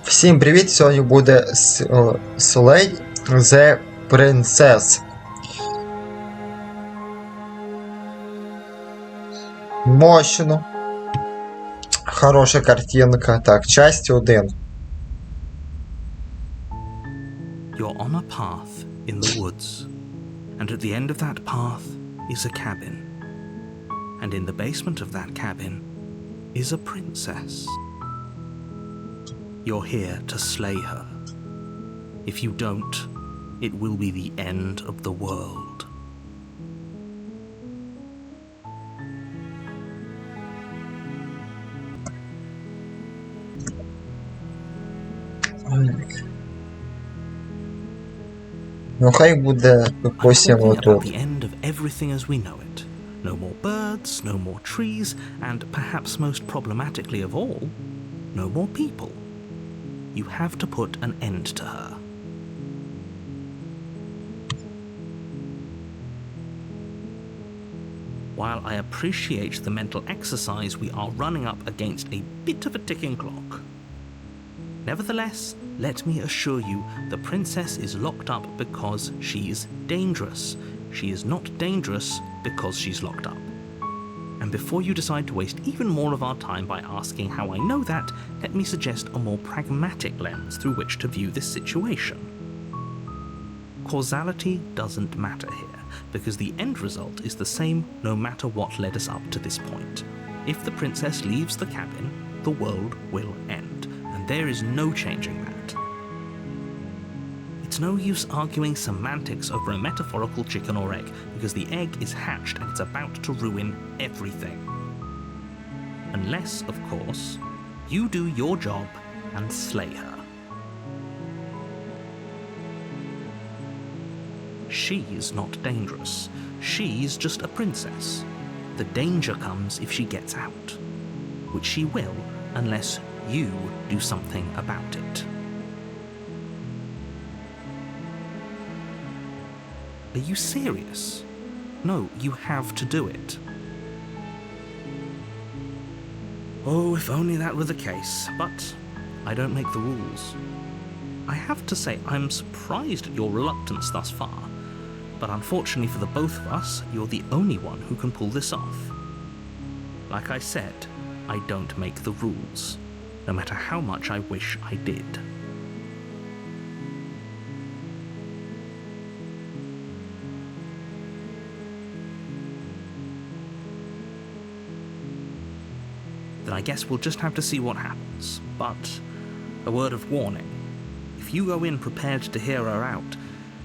Всім привіт! Сьогодні буде Soleil the Princess. Мощно. Хороша картинка. Так, часть 1. You're on a path in the woods, and at the end of that path is a cabin. And in the basement of that cabin is a princess. You're here to slay her. If you don't, it will be the end of the world. Ну хай буде допустимо тут. About the end of everything as we know it. No more birds, no more trees, and perhaps most problematically of all, no more people. You have to put an end to her. While I appreciate the mental exercise, we are running up against a bit of a ticking clock. Nevertheless, let me assure you, the princess is locked up because she's dangerous. She is not dangerous because she's locked up. And before you decide to waste even more of our time by asking how I know that, let me suggest a more pragmatic lens through which to view this situation. Causality doesn't matter here, because the end result is the same no matter what led us up to this point. If the princess leaves the cabin, the world will end, and there is no changing that. It's no use arguing semantics over a metaphorical chicken or egg, because the egg is hatched and it's about to ruin everything. Unless, of course, you do your job and slay her. She's not dangerous. She's just a princess. The danger comes if she gets out, which she will unless you do something about it. Are you serious? No, you have to do it. Oh, if only that were the case, but I don't make the rules. I have to say I'm surprised at your reluctance thus far, but unfortunately for the both of us, you're the only one who can pull this off. Like I said, I don't make the rules, no matter how much I wish I did. Then I guess we'll just have to see what happens. But a word of warning. If you go in prepared to hear her out,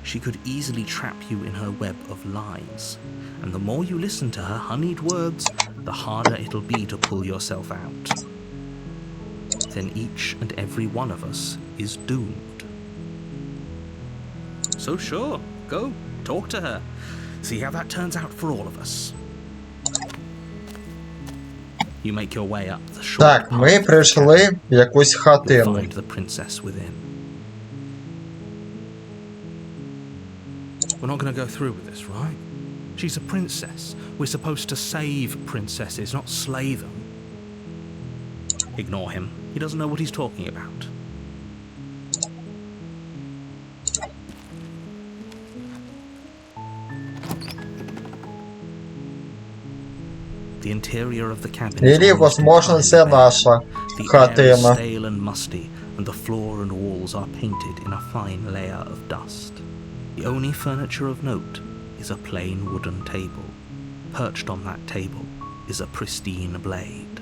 she could easily trap you in her web of lies. And the more you listen to her honeyed words, the harder it'll be to pull yourself out. Then each and every one of us is doomed. So sure, go, talk to her. See how that turns out for all of us. You make your way up the short Так, ми прийшли в якусь хатину. find the princess within. We're not going to go through with this, right? She's a princess. We're supposed to save princesses, not slay them. Ignore him. He doesn't know what he's talking about. The interior of the cabin is Или, возможно, це наша the air is хатина. stale and musty, and the floor and walls are painted in a fine layer of dust. The only furniture of note is a plain wooden table. Perched on that table is a pristine blade.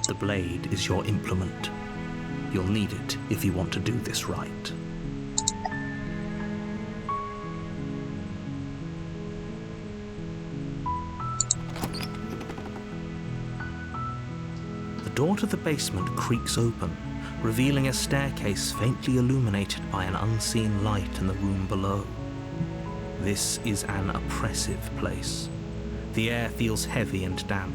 The blade is your implement. You'll need it if you want to do this right. The door to the basement creaks open, revealing a staircase faintly illuminated by an unseen light in the room below. This is an oppressive place. The air feels heavy and damp,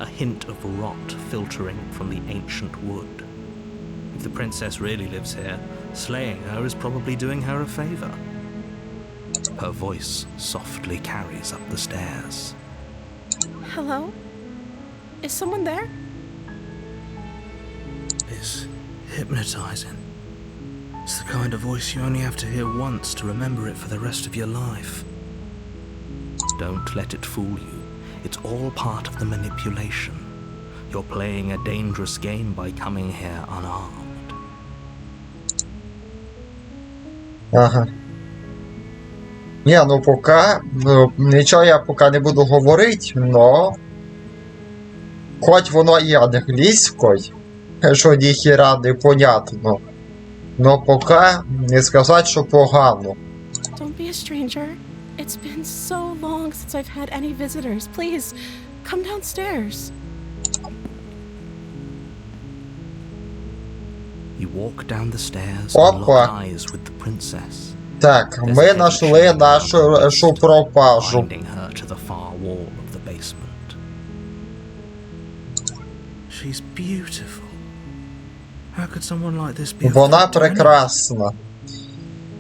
a hint of rot filtering from the ancient wood. If the princess really lives here, slaying her is probably doing her a favor. Her voice softly carries up the stairs. Hello? Is someone there? Hypnotizing. It's the kind of voice you only have to hear once to remember it for the rest of your life. Don't let it fool you. It's all part of the manipulation. You're playing a dangerous game by coming here unarmed. Ага. Ні, ну нічого я поки не буду говорити, но хоч воно і англійською, що ніхіра не понятно, но поки не сказати, що погано. Don't be a stranger. It's been so long since I've had any visitors. Please, come downstairs. You walk down the stairs Опа. and lock eyes with the princess. Так, ми знайшли нашу пропажу. Binding her to the far wall of the basement. She's beautiful. How could someone like this be? Вона прекрасна.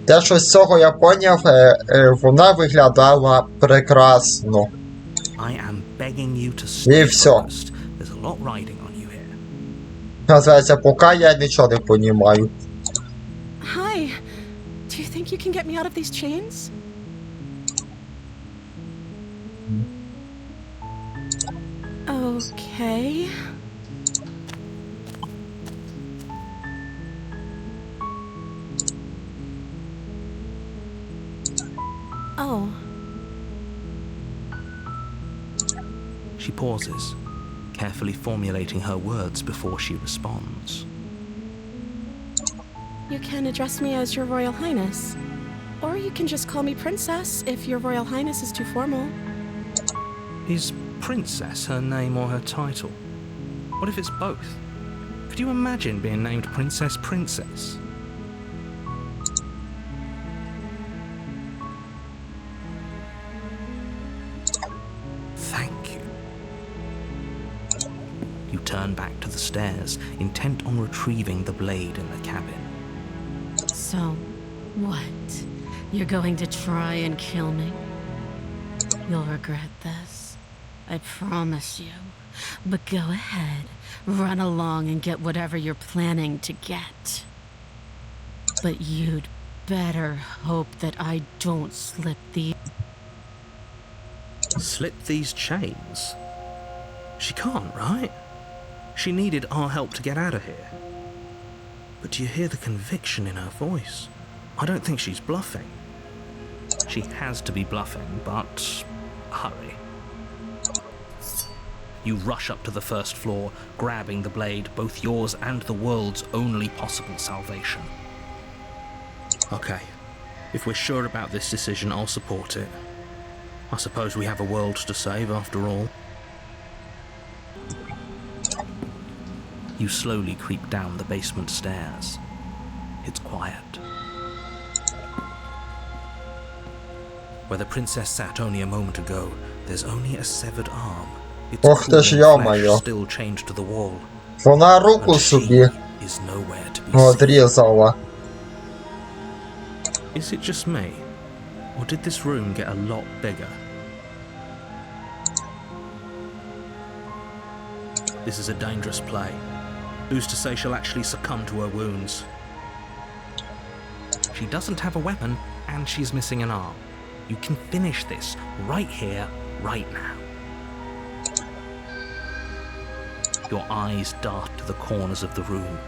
Те, що з цього я поняв, вона виглядала прекрасно. I am begging you to stay first. There's a lot riding on you here. Називається, поки я нічого не понімаю. Hi. Do you think you can get me out of these chains? Okay. Oh. She pauses, carefully formulating her words before she responds. You can address me as Your Royal Highness. Or you can just call me Princess if Your Royal Highness is too formal. Is Princess her name or her title? What if it's both? Could you imagine being named Princess Princess? Thank you. You turn back to the stairs, intent on retrieving the blade in the cabin. So, what? You're going to try and kill me? You'll regret this. I promise you. But go ahead. Run along and get whatever you're planning to get. But you'd better hope that I don't slip these chains? She can't, right? She needed our help to get out of here. But do you hear the conviction in her voice? I don't think she's bluffing. She has to be bluffing, but hurry. You rush up to the first floor, grabbing the blade, both yours and the world's only possible salvation. Okay, if we're sure about this decision, I'll support it. I suppose we have a world to save after all. You slowly creep down the basement stairs. It's quiet. Where the princess sat only a moment ago, there's only a severed arm. Its Ох ти ж, йо-моє. still chained to the wall. Вона руку And собі she is nowhere to be seen. одрізала. Is it just me? Or did this room get a lot bigger? This is a dangerous play. Who's to say she'll actually succumb to her wounds? She doesn't have a weapon, and she's missing an arm. You can finish this right here, right now. Your eyes dart to the corners of the room.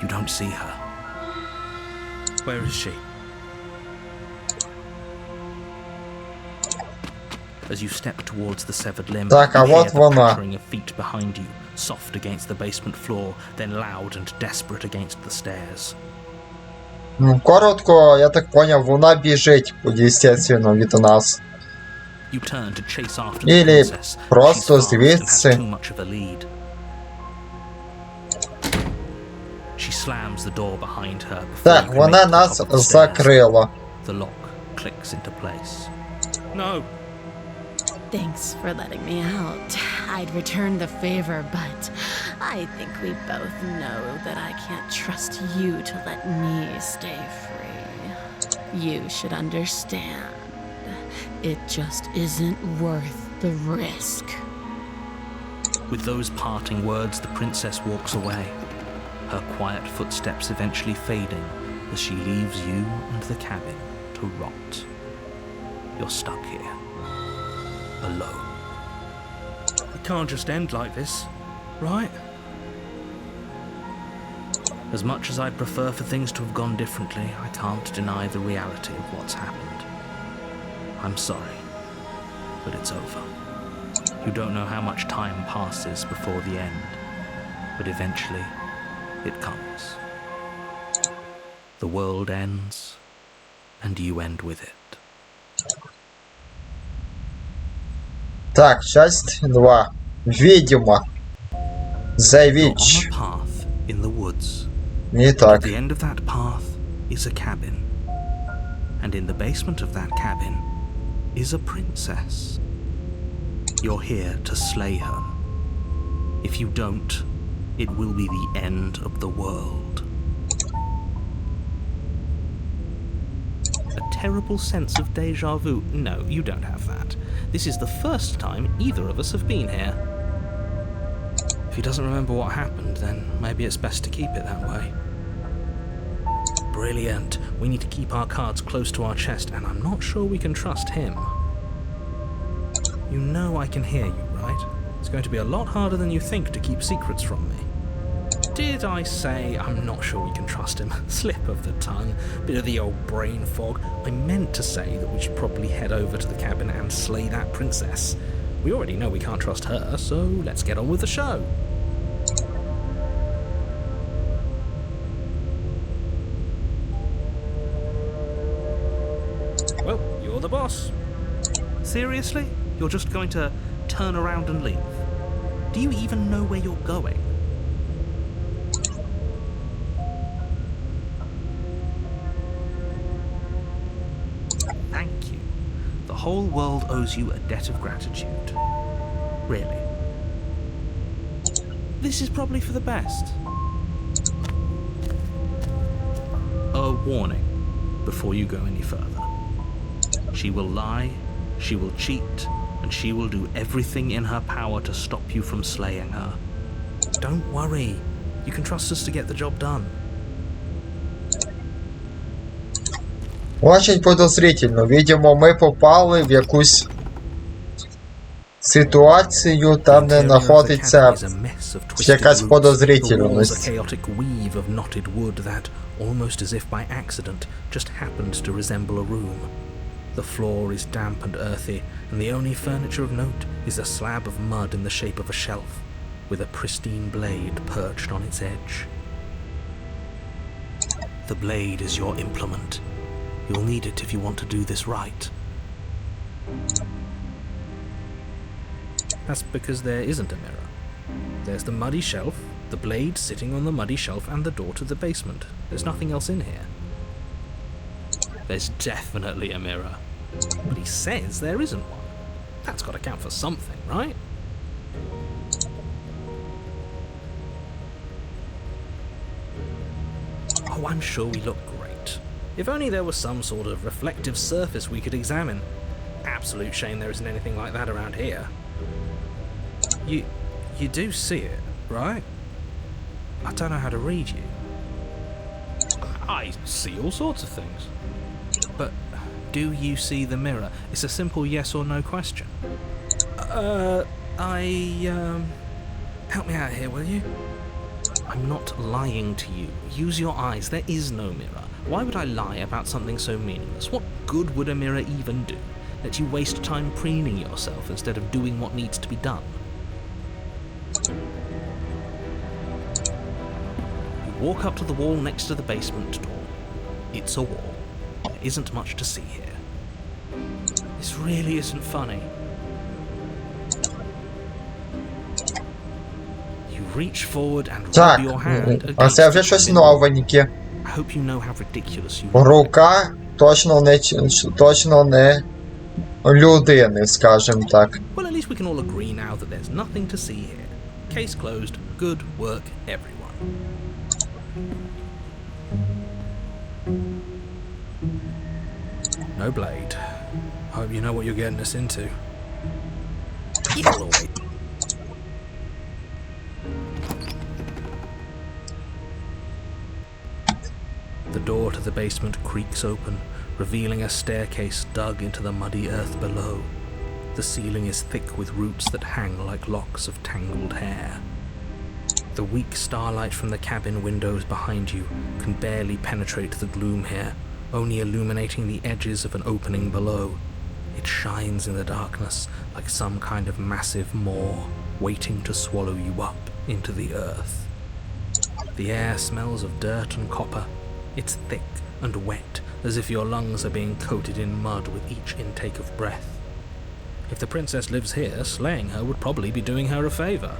You don't see her. Where is she? As you step towards the severed limb, Так, а you hear вот the вона. pattering of feet behind you, soft against the basement floor, then loud and desperate against the stairs. Ну, коротко, я так поняв, вона біжить, естественно, від нас. You turn to chase after the Или princess. просто She's fast and has звідси. too much of a lead. She slams the door behind her before Так, you can вона make the нас top of the stairs. закрила. The lock clicks into place. No! Thanks for letting me out. I'd return the favor, but I think we both know that I can't trust you to let me stay free. You should understand. It just isn't worth the risk. With those parting words, the princess walks away. her quiet footsteps eventually fading as she leaves you and the cabin to rot. You're stuck here, alone. It can't just end like this, right? As much as I'd prefer for things to have gone differently, I can't deny the reality of what's happened. I'm sorry, but it's over. You don't know how much time passes before the end, but eventually it comes. The world ends, and you end with it. Так, часть 2. Видимо. The You're Witch. on a path in the woods. Не At так. the end of that path is a cabin. And in the basement of that cabin is a princess. You're here to slay her. If you don't, it will be the end of the world. A terrible sense of deja vu. No, you don't have that. This is the first time either of us have been here. If he doesn't remember what happened, then maybe it's best to keep it that way. Brilliant. We need to keep our cards close to our chest, and I'm not sure we can trust him. You know I can hear you, right? It's going to be a lot harder than you think to keep secrets from me. Did I say I'm not sure we can trust him? Slip of the tongue, bit of the old brain fog. I meant to say that we should probably head over to the cabin and slay that princess. We already know we can't trust her, so let's get on with the show. Well, you're the boss. Seriously? You're just going to turn around and leave? Do you even know where you're going? Thank you. The whole world owes you a debt of gratitude. Really. This is probably for the best. A warning before you go any further. She will lie, she will cheat, and she will do everything in her power to stop you from slaying her. Don't worry. You can trust us to get the job done. Очень подозрительно. Видимо, ми попали в якусь ситуацію, там де знаходиться якась подозрительність. A chaotic weave of knotted wood that, almost as if by accident, just happened to resemble a room. The floor is damp and earthy, and the only furniture of note is a slab of mud in the shape of a shelf, with a pristine blade perched on its edge. The blade is your implement. You'll need it if you want to do this right. That's because there isn't a mirror. There's the muddy shelf, the blade sitting on the muddy shelf, and the door to the basement. There's nothing else in here. There's definitely a mirror. But he says there isn't one. That's got to count for something, right? Oh, I'm sure we look great. If only there was some sort of reflective surface we could examine. Absolute shame there isn't anything like that around here. You do see it, right? I don't know how to read you. I see all sorts of things. But do you see the mirror? It's a simple yes or no question. Help me out here, will you? I'm not lying to you. Use your eyes. There is no mirror. Why would I lie about something so meaningless? What good would a mirror even do? Let you waste time preening yourself instead of doing what needs to be done. You walk up to the wall next to the basement door. It's a wall. There isn't much to see here. This really isn't funny. You reach forward and rub Так, your hand а це вже against щось the новеньке. I hope you know how ridiculous you are. Рука точно не людини, скажем так. Well, at least we can all agree now that there's nothing to see here. Case closed. Good work, everyone. No blade. Hope you know what you're getting us into. The door to the basement creaks open, revealing a staircase dug into the muddy earth below. The ceiling is thick with roots that hang like locks of tangled hair. The weak starlight from the cabin windows behind you can barely penetrate the gloom here, only illuminating the edges of an opening below. It shines in the darkness like some kind of massive maw, waiting to swallow you up into the earth. The air smells of dirt and copper. It's thick and wet, as if your lungs are being coated in mud with each intake of breath. If the princess lives here, slaying her would probably be doing her a favor.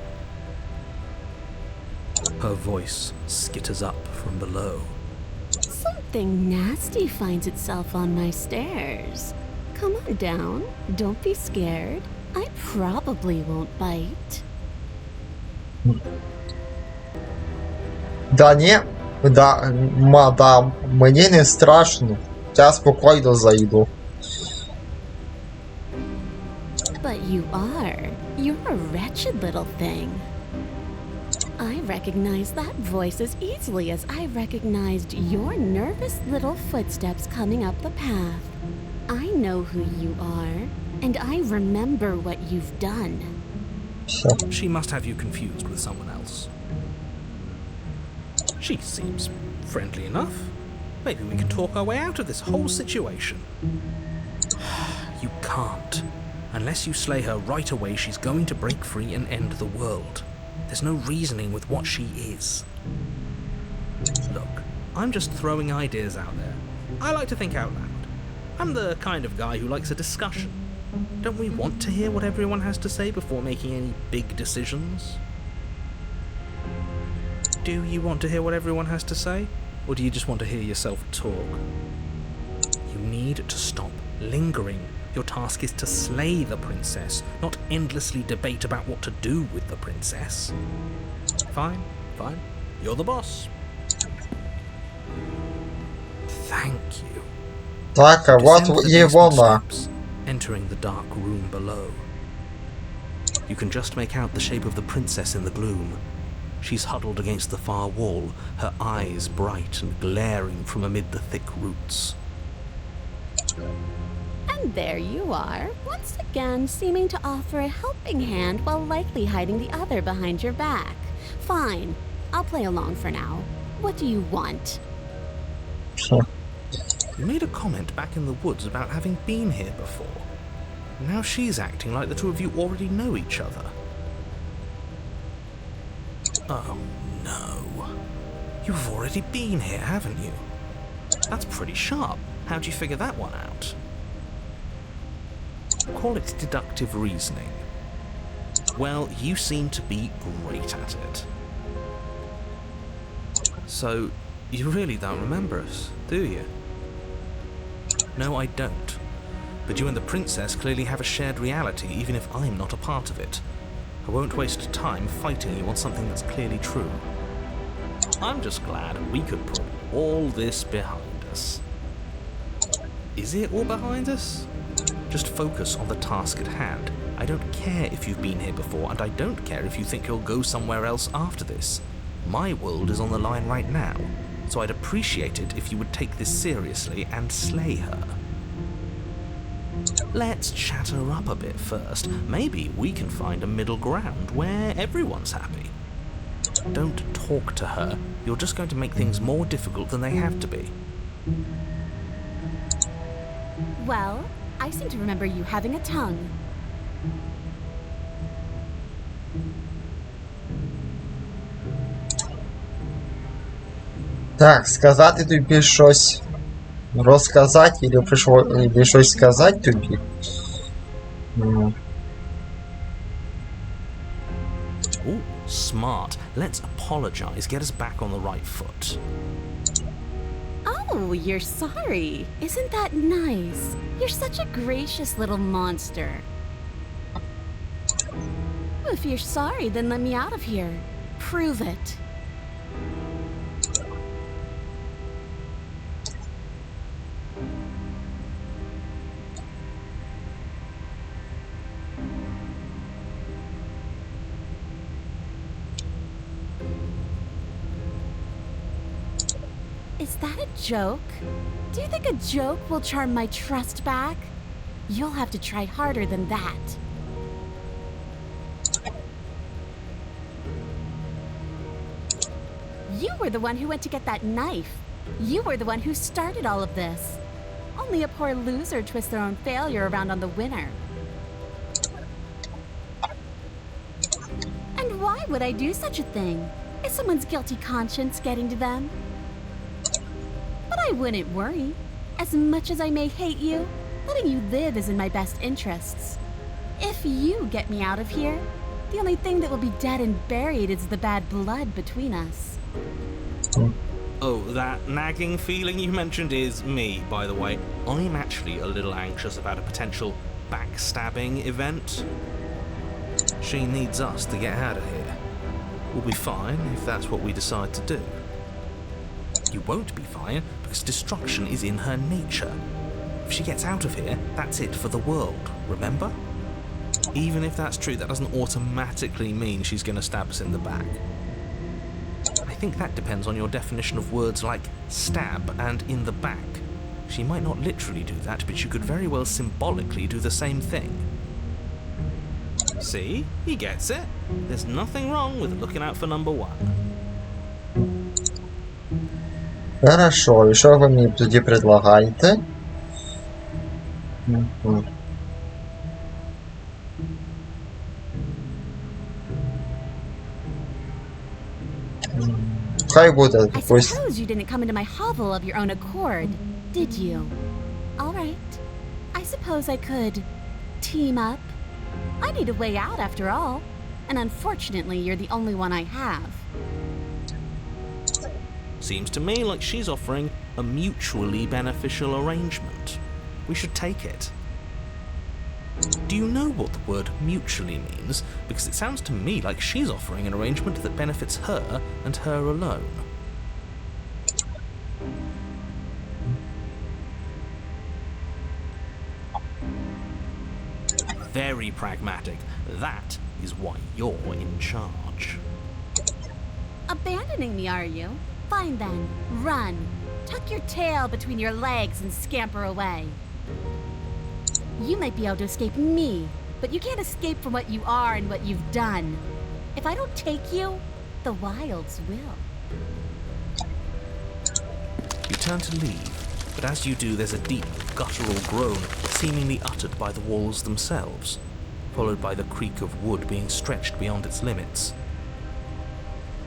Her voice skitters up from below. Something nasty finds itself on my stairs. Come on down. Don't be scared. I probably won't bite. Да ні, да, мадам, мені не страшно. Я спокійно зайду. But you are. You're a wretched little thing. I recognize that voice as easily as I recognized your nervous little footsteps coming up the path. I know who you are, and I remember what you've done. She must have you confused with someone else. She seems friendly enough. Maybe we can talk our way out of this whole situation. You can't. Unless you slay her right away, she's going to break free and end the world. There's no reasoning with what she is. Look, I'm just throwing ideas out there. I like to think out loud. I'm the kind of guy who likes a discussion. Don't we want to hear what everyone has to say before making any big decisions? Do you want to hear what everyone has to say? Or do you just want to hear yourself talk? You need to stop lingering. Your task is to slay the princess, not endlessly debate about what to do with the princess. Fine, fine. You're the boss. Thank you. Так, а вот Descend the і basement вона. steps, entering the dark room below. You can just make out the shape of the princess in the gloom. She's huddled against the far wall, her eyes bright and glaring from amid the thick roots. And there you are, once again seeming to offer a helping hand while likely hiding the other behind your back. Fine, I'll play along for now. What do you want? You made a comment back in the woods about having been here before. Now she's acting like the two of you already know each other. Oh no. You've already been here, haven't you? That's pretty sharp. How'd you figure that one out? Call it deductive reasoning. Well, you seem to be great at it. So, you really don't remember us, do you? No, I don't. But you and the princess clearly have a shared reality, even if I'm not a part of it. I won't waste time fighting you on something that's clearly true. I'm just glad we could put all this behind us. Is it all behind us? Just focus on the task at hand. I don't care if you've been here before, and I don't care if you think you'll go somewhere else after this. My world is on the line right now, so I'd appreciate it if you would take this seriously and slay her. Let's chat her up a bit first. Maybe we can find a middle ground where everyone's happy. Don't talk to her. You're just going to make things more difficult than they have to be. Well, I seem to remember you having a tongue. Так, сказати тобі щось. Розказати, або щось сказати тобі. Ooh, smart. Let's apologize. Get us back on the right foot. Oh, you're sorry. Isn't that nice? You're such a gracious little monster. If you're sorry, then let me out of here. Prove it. Is that a joke? Do you think a joke will charm my trust back? You'll have to try harder than that. You were the one who went to get that knife. You were the one who started all of this. Only a poor loser twists their own failure around on the winner. And why would I do such a thing? Is someone's guilty conscience getting to them? But I wouldn't worry. As much as I may hate you, letting you live is in my best interests. If you get me out of here, the only thing that will be dead and buried is the bad blood between us. Oh, that nagging feeling you mentioned is me, by the way. I'm actually a little anxious about a potential backstabbing event. She needs us to get out of here. We'll be fine if that's what we decide to do. You won't be fine because destruction is in her nature. If she gets out of here, that's it for the world, remember? Even if that's true, that doesn't automatically mean she's going to stab us in the back. I think that depends on your definition of words like stab and in the back. She might not literally do that, but she could very well symbolically do the same thing. See? He gets it. There's nothing wrong with looking out for number one. Хорошо, і що ви мені тоді предлагаєте? Хай буде, I пусть. suppose you didn't come into my hovel of your own accord, did you? All right. I suppose I could team up. I need a way out after all, and unfortunately, you're the only one I have. Seems to me like she's offering a mutually beneficial arrangement. We should take it. Do you know what the word mutually means? Because it sounds to me like she's offering an arrangement that benefits her and her alone. Very pragmatic. That is why you're in charge. Abandoning me, are you? Fine then. Run. Tuck your tail between your legs and scamper away. You might be able to escape me, but you can't escape from what you are and what you've done. If I don't take you, the wilds will. You turn to leave, but as you do there's a deep, guttural groan seemingly uttered by the walls themselves, followed by the creak of wood being stretched beyond its limits.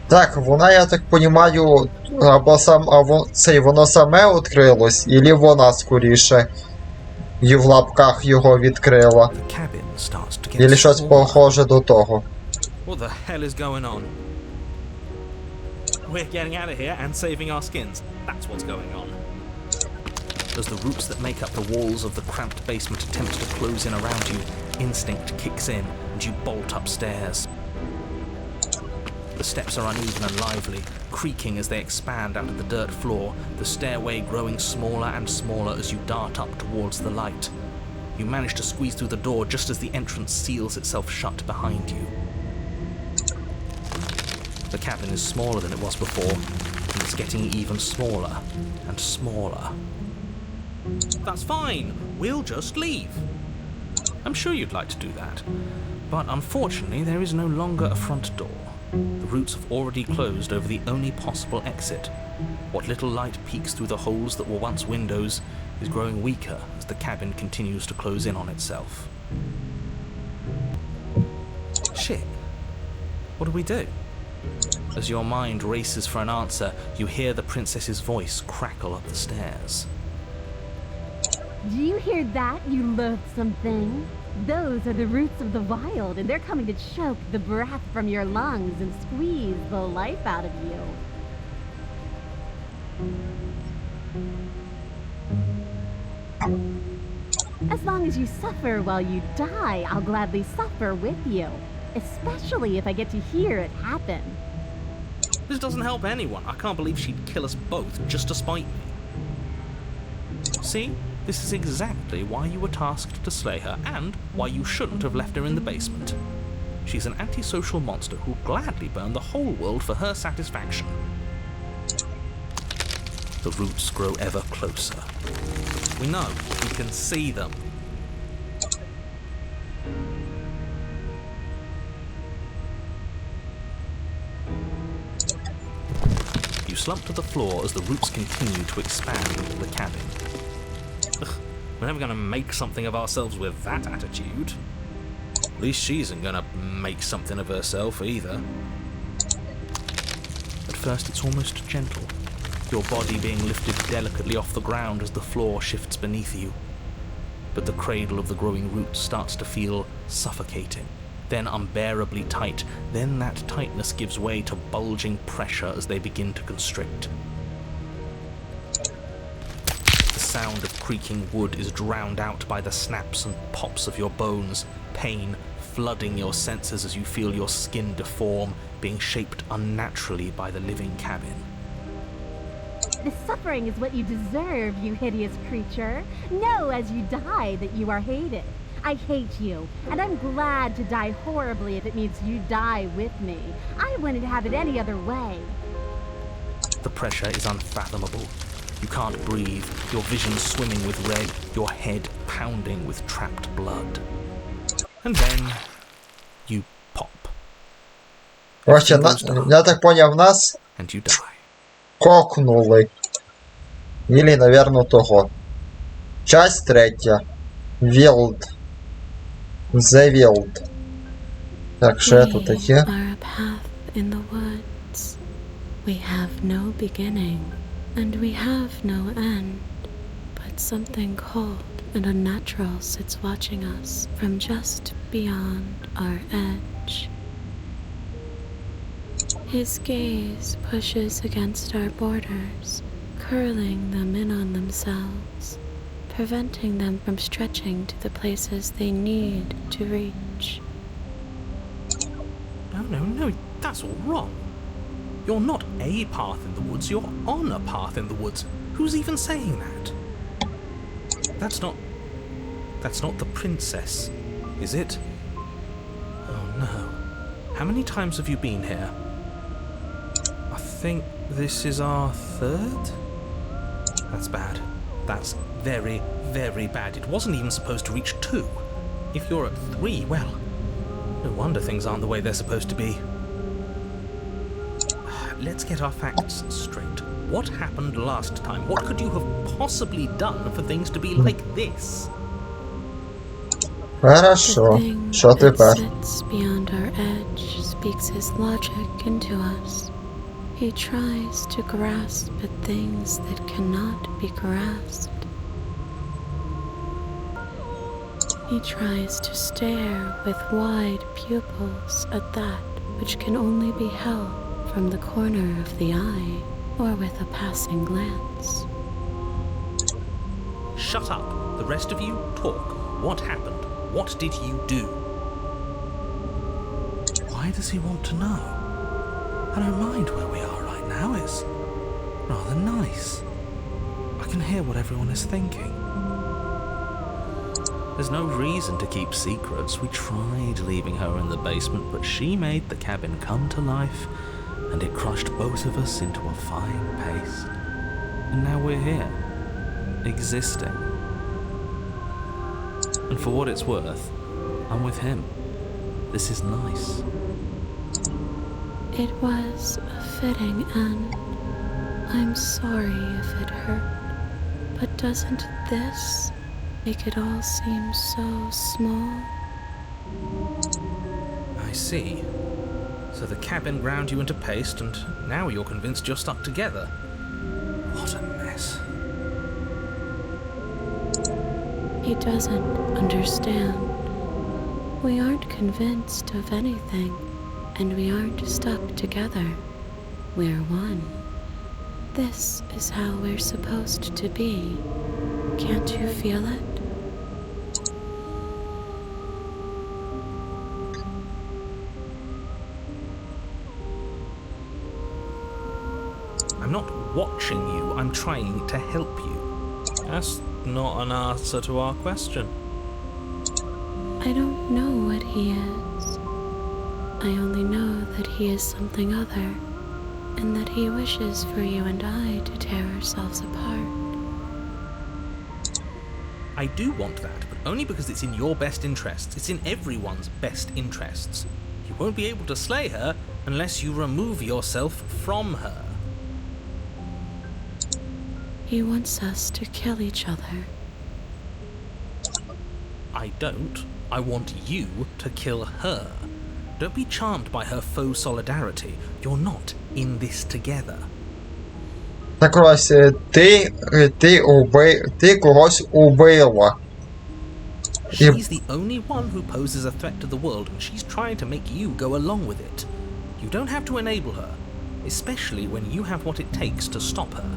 Так, вона, я так понімаю, воно саме відкрилось, ілі вона скоріше і в лапках його відкрила. Ілі щось похоже до того. What the hell is going on? We're getting out of here and saving our skins. That's what's going on. As the roots that make up the walls of the cramped basement attempt to close in around you, instinct kicks in and you bolt upstairs. The steps are uneven and lively, creaking as they expand out of the dirt floor, the stairway growing smaller and smaller as you dart up towards the light. You manage to squeeze through the door just as the entrance seals itself shut behind you. The cabin is smaller than it was before, and it's getting even smaller and smaller. That's fine, we'll just leave. I'm sure you'd like to do that, but unfortunately there is no longer a front door. The roots have already closed over the only possible exit. What little light peeks through the holes that were once windows is growing weaker as the cabin continues to close in on itself. Shit. What do we do? As your mind races for an answer, you hear the princess's voice crackle up the stairs. Do you hear that, you loathsome thing? Those are the roots of the wild, and they're coming to choke the breath from your lungs and squeeze the life out of you. As long as you suffer while you die, I'll gladly suffer with you. Especially if I get to hear it happen. This doesn't help anyone. I can't believe she'd kill us both just to spite me. See? This is exactly why you were tasked to slay her, and why you shouldn't have left her in the basement. She's an antisocial monster who'll gladly burn the whole world for her satisfaction. The roots grow ever closer. We know, we can see them. You slump to the floor as the roots continue to expand into the cabin. Ugh, we're never gonna make something of ourselves with that attitude. At least she isn't gonna make something of herself either. At first it's almost gentle, your body being lifted delicately off the ground as the floor shifts beneath you. But the cradle of the growing roots starts to feel suffocating, then unbearably tight, then that tightness gives way to bulging pressure as they begin to constrict. The sound of creaking wood is drowned out by the snaps and pops of your bones, pain flooding your senses as you feel your skin deform, being shaped unnaturally by the living cabin. The suffering is what you deserve, you hideous creature. Know as you die that you are hated. I hate you, and I'm glad to die horribly if it means you die with me. I wouldn't have it any other way. The pressure is unfathomable. You can't breathe, your vision swimming with red, your head pounding with trapped blood. And then you pop. Короче, я так поняв, нас And you die. кокнули. Или, наверное, того. Часть третя. Wild. The Wild. Так, що це таке? We are a path in the woods. We have no beginning, and we have no end. But something cold and unnatural sits watching us from just beyond our edge. His gaze pushes against our borders, curling them in on themselves, preventing them from stretching to the places they need to reach. No, that's all wrong. You're not a path in the woods, you're on a path in the woods. Who's even saying that? That's not the princess, is it? Oh no. How many times have you been here? I think this is our third? That's bad. That's very, very bad. It wasn't even supposed to reach 2. If you're at 3, well, no wonder things aren't the way they're supposed to be. Let's get our facts straight. What happened last time? What could you have possibly done for things to be like this? Хорошо. Що The thing тепер? that sits beyond our edge speaks his logic into us. He tries to grasp at things that cannot be grasped. He tries to stare with wide pupils at that which can only be held from the corner of the eye or with a passing glance. Shut up. The rest of you, talk. What happened? What did you do? Why does he want to know? I don't mind where we are right now. It's rather nice. I can hear what everyone is thinking. There's no reason to keep secrets. We tried leaving her in the basement, but she made the cabin come to life, and it crushed both of us into a fine paste. And now we're here, existing. And for what it's worth, I'm with him. This is nice. It was a fitting end. I'm sorry if it hurt, but doesn't this make it all seem so small? I see. So the cabin ground you into paste, and now you're convinced you're stuck together. What a mess. He doesn't understand. We aren't convinced of anything, and we aren't stuck together. We're one. This is how we're supposed to be. Can't you feel it? I'm not watching you, I'm trying to help you. That's not an answer to our question. I don't know what he is. I only know that he is something other. and that he wishes for you and I to tear ourselves apart. I do want that, but only because it's in your best interests. It's in everyone's best interests. You won't be able to slay her unless you remove yourself from her. He wants us to kill each other. I don't. I want you to kill her. Don't be charmed by her faux solidarity. You're not in this together. Так ось, ти когось убила. She's the only one who poses a threat to the world, and she's trying to make you go along with it. You don't have to enable her, especially when you have what it takes to stop her.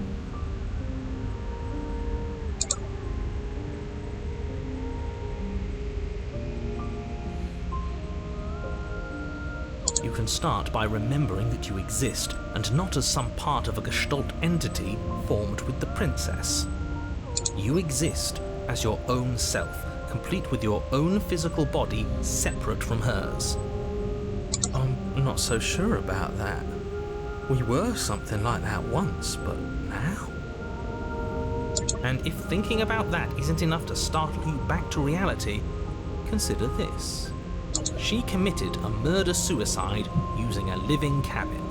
You can start by remembering that you exist, and not as some part of a Gestalt entity formed with the princess. You exist as your own self, complete with your own physical body, separate from hers. I'm not so sure about that. We were something like that once, but now? And if thinking about that isn't enough to startle you back to reality, consider this. She committed a murder-suicide using a living cabin.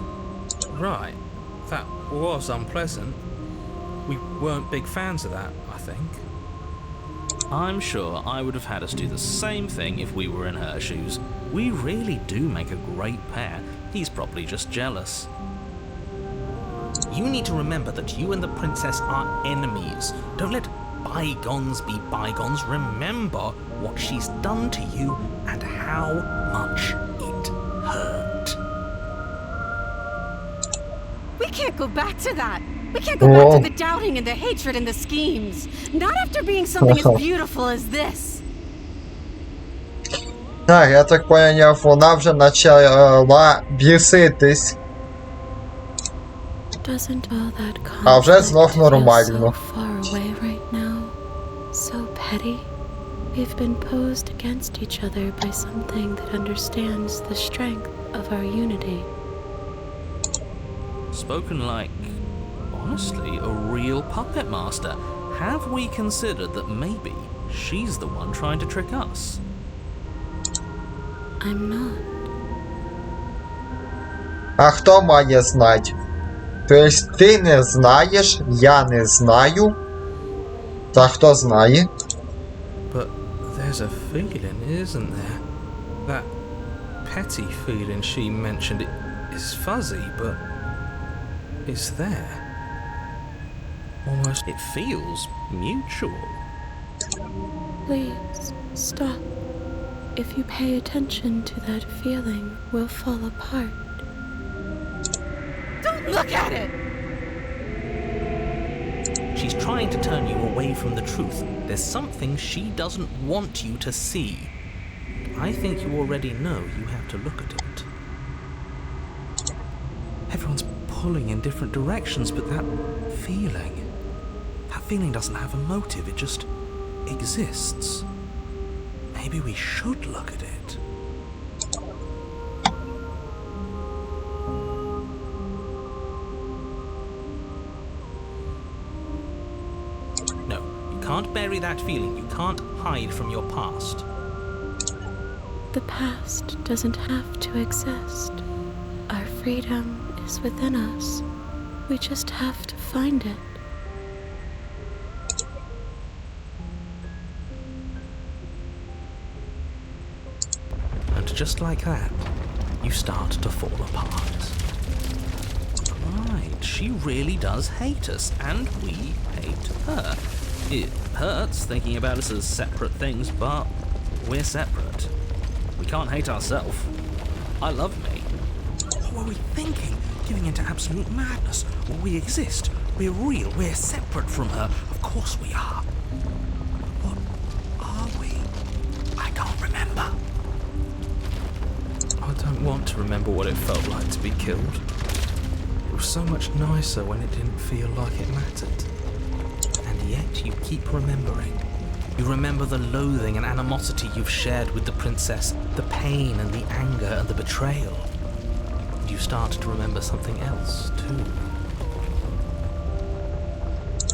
Right, that was unpleasant. We weren't big fans of that, I think. I'm sure I would have had us do the same thing if we were in her shoes. We really do make a great pair. He's probably just jealous. You need to remember that you and the princess are enemies. Don't let bygones be bygones. Remember what she's done to you and how much it hurt. We can't go back to that. We can't go back to the doubting and the hatred and the schemes. Not after being something as beautiful as this. Так, я так поняв, вона вже почала біситись. Doesn't all that А вже знов conflict feel нормально. so far away right now? So petty? We've been posed against each other by something that understands the strength of our unity. Spoken like, honestly, a real puppet master. Have we considered that maybe she's the one trying to trick us? I'm not. А хто має знати? Тобто ти не знаєш, я не знаю. Та хто знає? But there's a feeling, isn't there? That petty feeling she mentioned, it is fuzzy, but it's there. Almost, it feels mutual. Please, stop. If you pay attention to that feeling, we'll fall apart. Don't look at it! She's trying to turn you away from the truth. There's something she doesn't want you to see. I think you already know you have to look at it. Everyone's pulling in different directions, but that feeling doesn't have a motive, it just exists. Maybe we should look at it. No, you can't bury that feeling. You can't hide from your past. The past doesn't have to exist. Our freedom is within us. We just have to find it. And just like that, you start to fall apart. Right, she really does hate us, and we hate her. It hurts thinking about us as separate things, but we're separate. We can't hate ourselves. I love me. What were we thinking? Giving into absolute madness. Well, we exist. We're real. We're separate from her. Of course we are. What are we? I can't remember. I don't want to remember what it felt like to be killed. It was so much nicer when it didn't feel like it mattered. And yet you keep remembering. You remember the loathing and animosity you've shared with the princess, the pain and the anger and the betrayal. and you start to remember something else, too.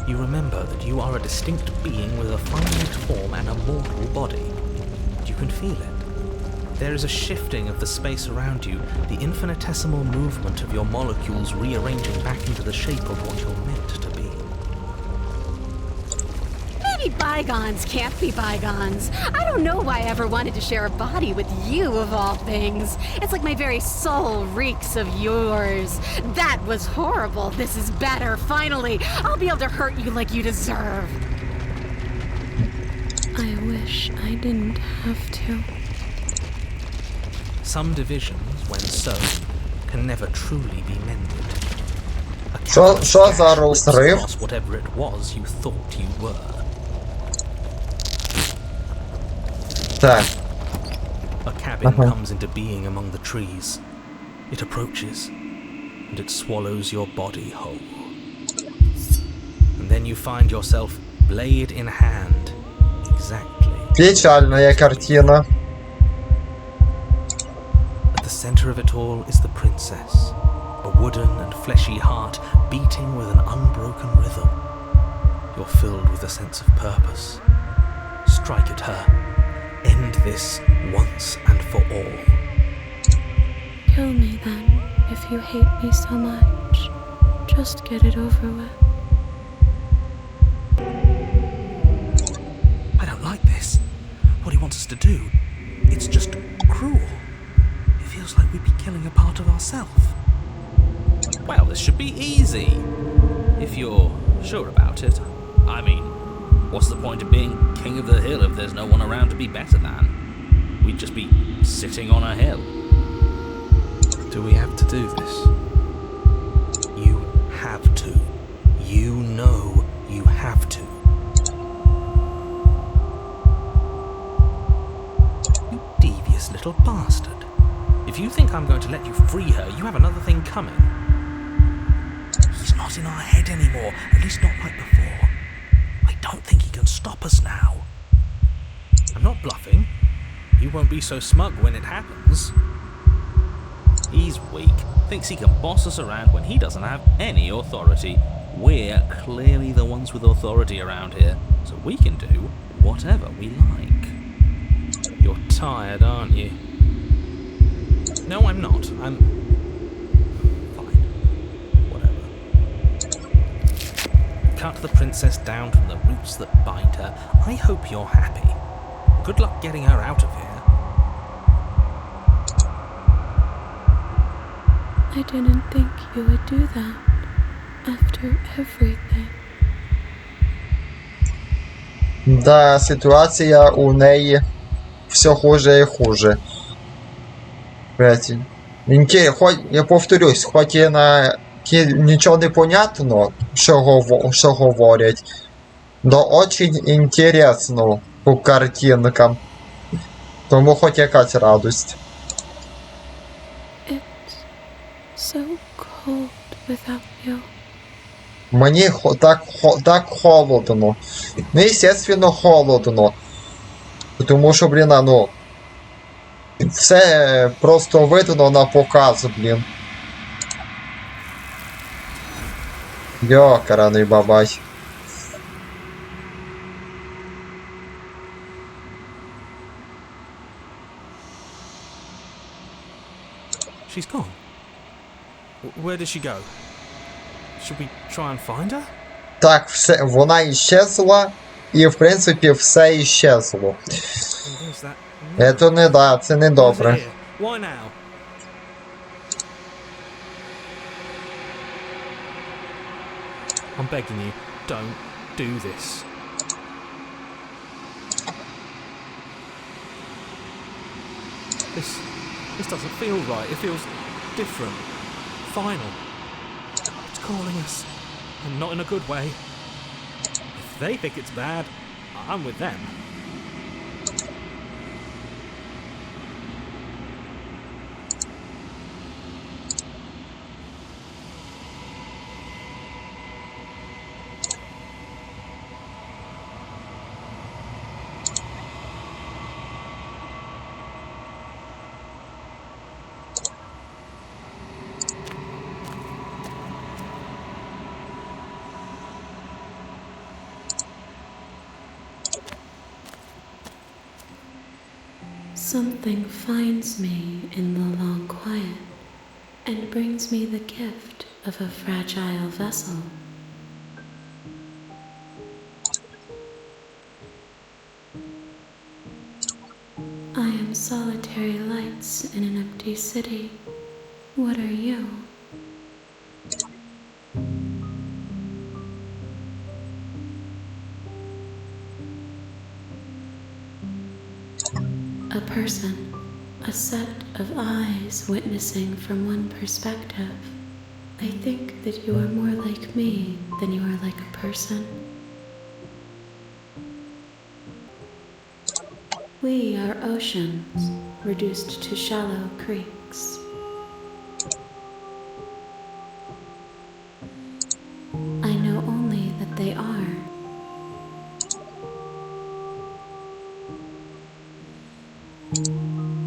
You remember that you are a distinct being with a finite form and a mortal body. And you can feel it. There is a shifting of the space around you, the infinitesimal movement of your molecules rearranging back into the shape of what you're meant to be. Maybe bygones can't be bygones. I don't know why I ever wanted to share a body with you, of all things. It's like my very soul reeks of yours. That was horrible. This is better. Finally, I'll be able to hurt you like you deserve. I wish I didn't have to. Some divisions, when sown, can never truly be mended. A Що callous за gash rips розрив? across whatever it was you thought you were. Так. A cabin comes into being among the trees. It approaches, and it swallows your body whole. And then you find yourself, blade in hand, exactly. Печальная картина. At the center of it all is the princess, a wooden and fleshy heart beating with an unbroken rhythm. You're filled with a sense of purpose. Strike at her. End this once and for all. Kill me then, if you hate me so much. Just get it over with. I don't like this. What he wants us to do. It's just cruel. It feels like we'd be killing a part of ourselves. Well, this should be easy. If you're sure about it. I mean, what's the point of being king of the hill if there's no one around to be better than? We'd just be sitting on a hill. Do we have to do this? You have to. You know you have to. You devious little bastard. If you think I'm going to let you free her, you have another thing coming. He's not in our head anymore, at least not like before. I don't think he can stop us now. I'm not bluffing. You won't be so smug when it happens. He's weak, thinks he can boss us around when he doesn't have any authority. We're clearly the ones with authority around here, so we can do whatever we like. You're tired, aren't you? No, I'm not. I'm fine. Whatever. Cut the princess down from the roots that bind her. I hope you're happy. Good luck getting her out of here. I didn't think you would do that after everything. Да, ситуація у неї все хуже і хуже. Я повторюсь, хоч і нічого не понятно, що говорять, но очень інтересно по картинкам. Тому хоч якась радость. So cold without you. Мені так холодно. Ну, естественно, холодно. Тому що, блін, ну... Все просто видно на показ, блін. Йокараний бабай. She's gone. Where did she go? Should we try and find her? Так, все, вона іщезла, і в принципі все іщезло. And there's that Це не да, це не добре. Here. Why now? I'm begging you, don't do this. This doesn't feel right. It feels different. Final. It's calling us. And not in a good way. If they think it's bad, I'm with them. Something finds me in the long quiet and brings me the gift of a fragile vessel. I am solitary lights in an empty city. What are you? A person, a set of eyes witnessing from one perspective. I think that you are more like me than you are like a person. We are oceans, reduced to shallow creeks. I know only that they are.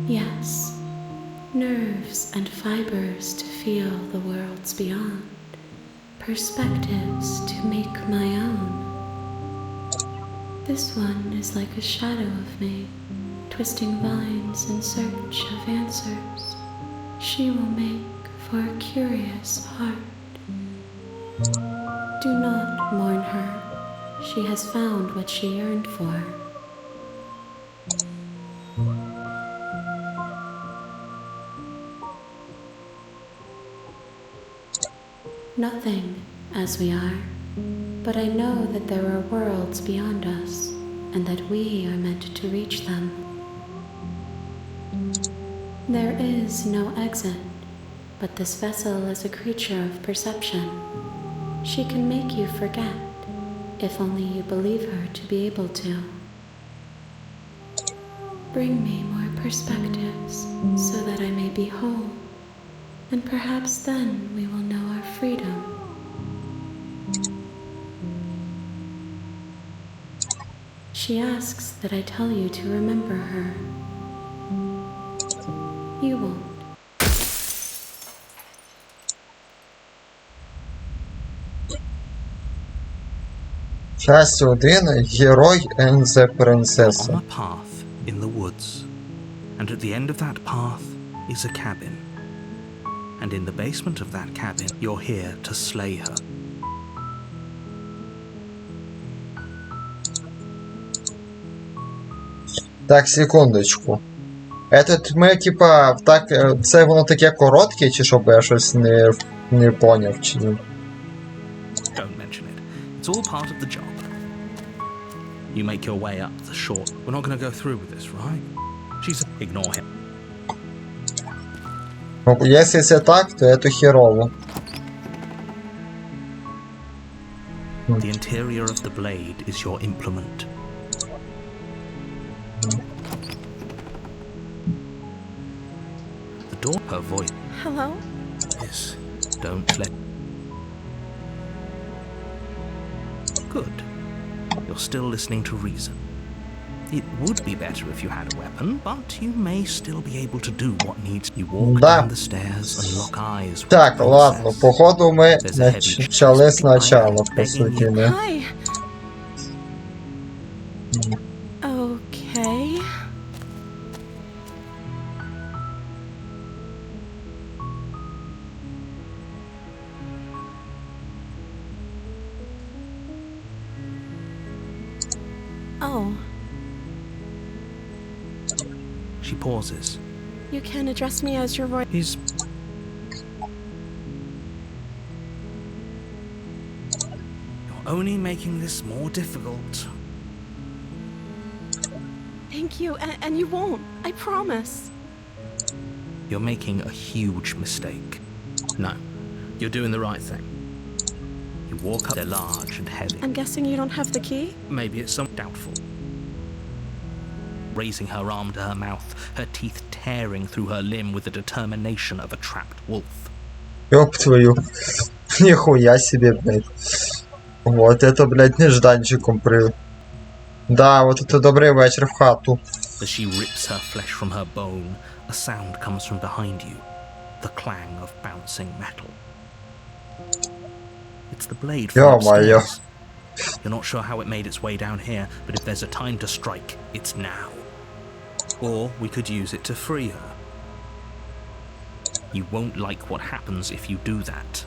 Yes, nerves and fibers to feel the worlds beyond, perspectives to make my own. This one is like a shadow of me, twisting vines in search of answers. She will make for a curious heart. Do not mourn her. She has found what she yearned for. Nothing, as we are, but I know that there are worlds beyond us, and that we are meant to reach them. There is no exit, but this vessel is a creature of perception. She can make you forget, if only you believe her to be able to. Bring me more perspectives, so that I may be whole, and perhaps then we will know our freedom. She asks that I tell you to remember her. You won't. Часть 1. Герой and the You're Princess. on a path in the woods, and at the end of that path is a cabin. And in the basement of that cabin, you're here to slay her. Так, секундочку. Этот ми, типа, так, це воно таке коротке, чи щоб я щось не поняв, чи ні? Don't mention it. It's all part of the job. You make your way up the shore. We're not going to go through with this, right? She's... Ignore him. Ну, якщо це так, то це херово. The interior of the blade is your implement. The door, her voice. Hello? Yes. Don't let... Good. You're still listening to reason. It would be better if you had a weapon, but you may still be able to do what needs. You walk Да. down the stairs and lock eyes with Так, the ладно, princess. походу ми There's a heavy почали chest спочатку, по begging суті, you. не? Hi. Okay. Oh, She pauses. you can address me as your royal... He's... You're only making this more difficult. Thank you, and you won't. I promise. You're making a huge mistake. No, you're doing the right thing. You walk up, they're large and heavy. I'm guessing you don't have the key? Maybe it's some doubtful. Raising her arm to her mouth, her teeth tearing through her limb with the determination of a trapped wolf. Ёб твою. Нихуя себе, блядь. Вот это, блядь, нежданчиком при... Да, вот это добрий вечір в хату. As she rips her flesh from her bone, a sound comes from behind you. The clang of bouncing metal. It's the blade from Ё-моё. upstairs. You're not sure how it made its way down here, but if there's a time to strike, it's now. Or we could use it to free her. You won't like what happens if you do that.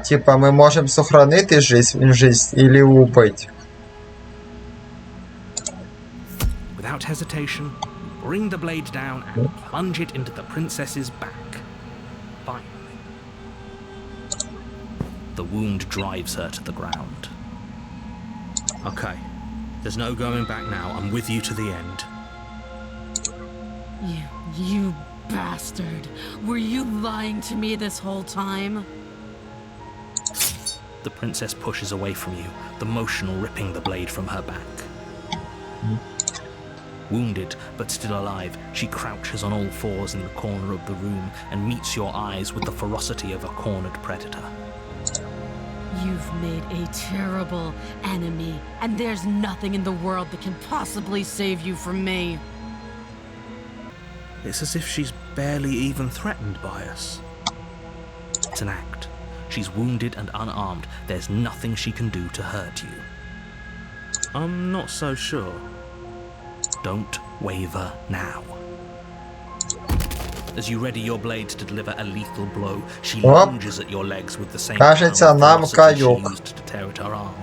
Типа мы можем сохранить жизнь или убить. Without hesitation, bring the blade down and plunge it into the princess's back. Finally. The wound drives her to the ground. Okay, there's no going back now. I'm with you to the end. You bastard. Were you lying to me this whole time? The princess pushes away from you, the motion ripping the blade from her back. Wounded, but still alive, she crouches on all fours in the corner of the room and meets your eyes with the ferocity of a cornered predator. You've made a terrible enemy, and there's nothing in the world that can possibly save you from me. It's as if she's barely even threatened by us. It's an act. She's wounded and unarmed. There's nothing she can do to hurt you. I'm not so sure. Don't waver now. As you ready your blade to deliver a lethal blow, she lunges at your legs with the same power and ferocity she used to tear at her arm.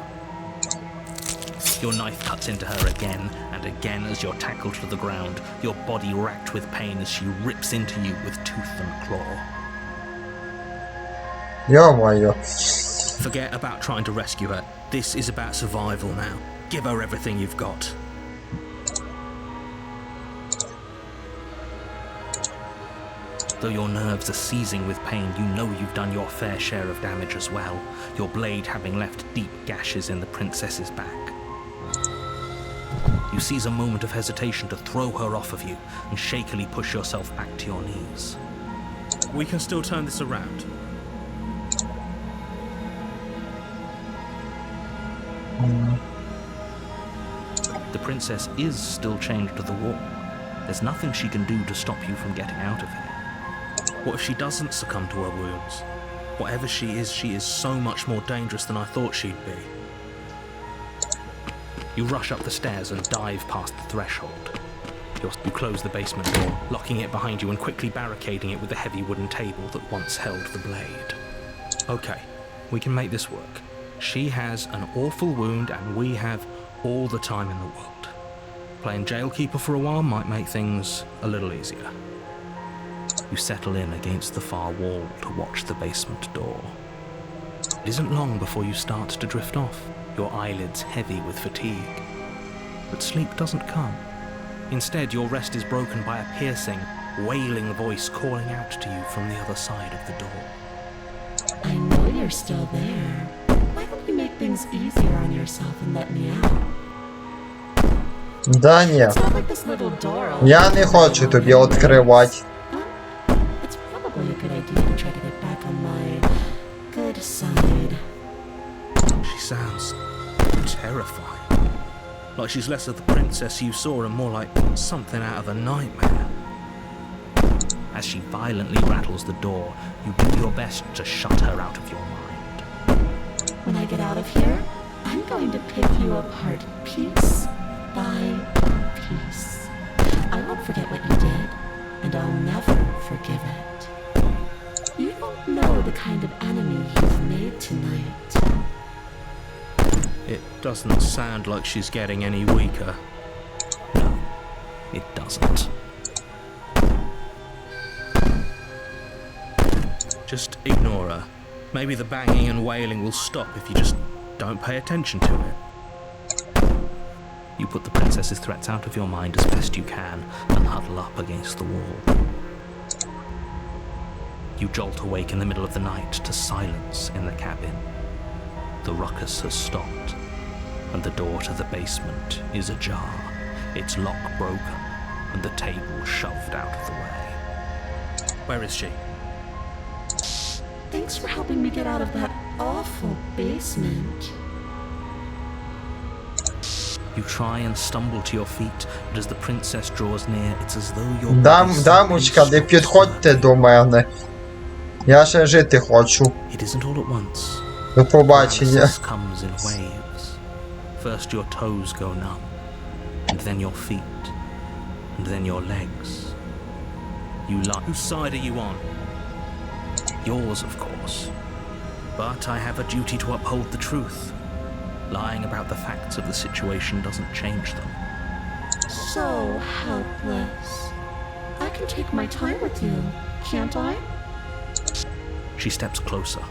Your knife cuts into her again and again as you're tackled to the ground, your body racked with pain as she rips into you with tooth and claw. Ё-моё. Forget about trying to rescue her. This is about survival now. Give her everything you've got. Though your nerves are seizing with pain, you know you've done your fair share of damage as well, your blade having left deep gashes in the princess's back. You seize a moment of hesitation to throw her off of you and shakily push yourself back to your knees. We can still turn this around. The princess is still chained to the wall. There's nothing she can do to stop you from getting out of here. What if she doesn't succumb to her wounds? Whatever she is so much more dangerous than I thought she'd be. You rush up the stairs and dive past the threshold. You close the basement door, locking it behind you and quickly barricading it with the heavy wooden table that once held the blade. Okay, we can make this work. She has an awful wound and we have all the time in the world. Playing jailkeeper for a while might make things a little easier. You settle in against the far wall to watch the basement door. It isn't long before you start to drift off, your eyelids heavy with fatigue. But sleep doesn't come. Instead, your rest is broken by a piercing, wailing voice calling out to you from the other side of the door. I know you're still there. Why don't you make things easier on yourself and let me out? Да ні. It's not like this little door. Я не хочу тобі відкривати. It's probably a good idea to try to get back on my good side. She sounds terrifying. Like she's less of the princess you saw and more like something out of a nightmare. As she violently rattles the door, you do your best to shut her out of your mind. When I get out of here, I'm going to pick you apart piece by piece. I won't forget what you did, and I'll never forgive it. You don't know the kind of enemy you've made tonight. It doesn't sound like she's getting any weaker. No, it doesn't. Just ignore her. Maybe the banging and wailing will stop if you just don't pay attention to it. You put the princess's threats out of your mind as best you can and huddle up against the wall. You jolt awake in the middle of the night to silence in the cabin. The ruckus has stopped, and the door to the basement is ajar, its lock broken, and the table shoved out of the way. Where is she? Thanks for helping me get out of that awful basement. You try and stumble to your feet, but as the princess draws near, it's as though your body Дамочка, не підходьте до мене. Я ще жити хочу. It isn't all at once. До побачення. Paralysis comes in waves. First your toes go numb, and then your feet, and then your legs. You lie. Whose side are you on? Yours, of course. But I have a duty to uphold the truth. Lying about the facts of the situation doesn't change them. So helpless. I can take my time with you, can't I? She steps closer,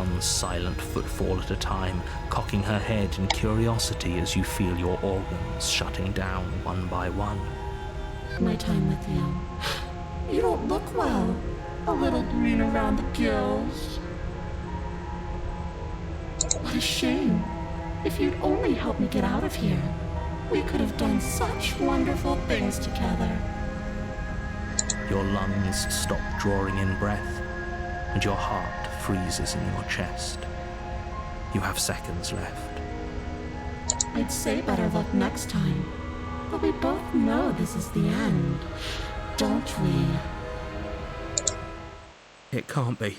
one silent footfall at a time, cocking her head in curiosity as you feel your organs shutting down one by one. My time with you. You don't look well. A little green around the gills. What a shame. If you'd only helped me get out of here, we could have done such wonderful things together. Your lungs stop drawing in breath, and your heart freezes in your chest. You have seconds left. I'd say better luck next time, but we both know this is the end, don't we? It can't be.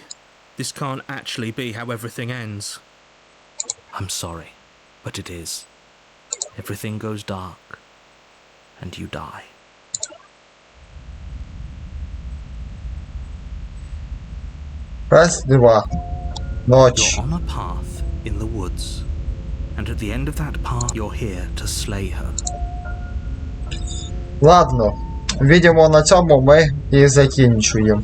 This can't actually be how everything ends. I'm sorry, but it is. Everything goes dark, and you die. Раз, два. Ночь. You're on a path in the woods, and at the end of that path, you're here to slay her. Ладно. Видимо, на цьому ми і закінчуємо.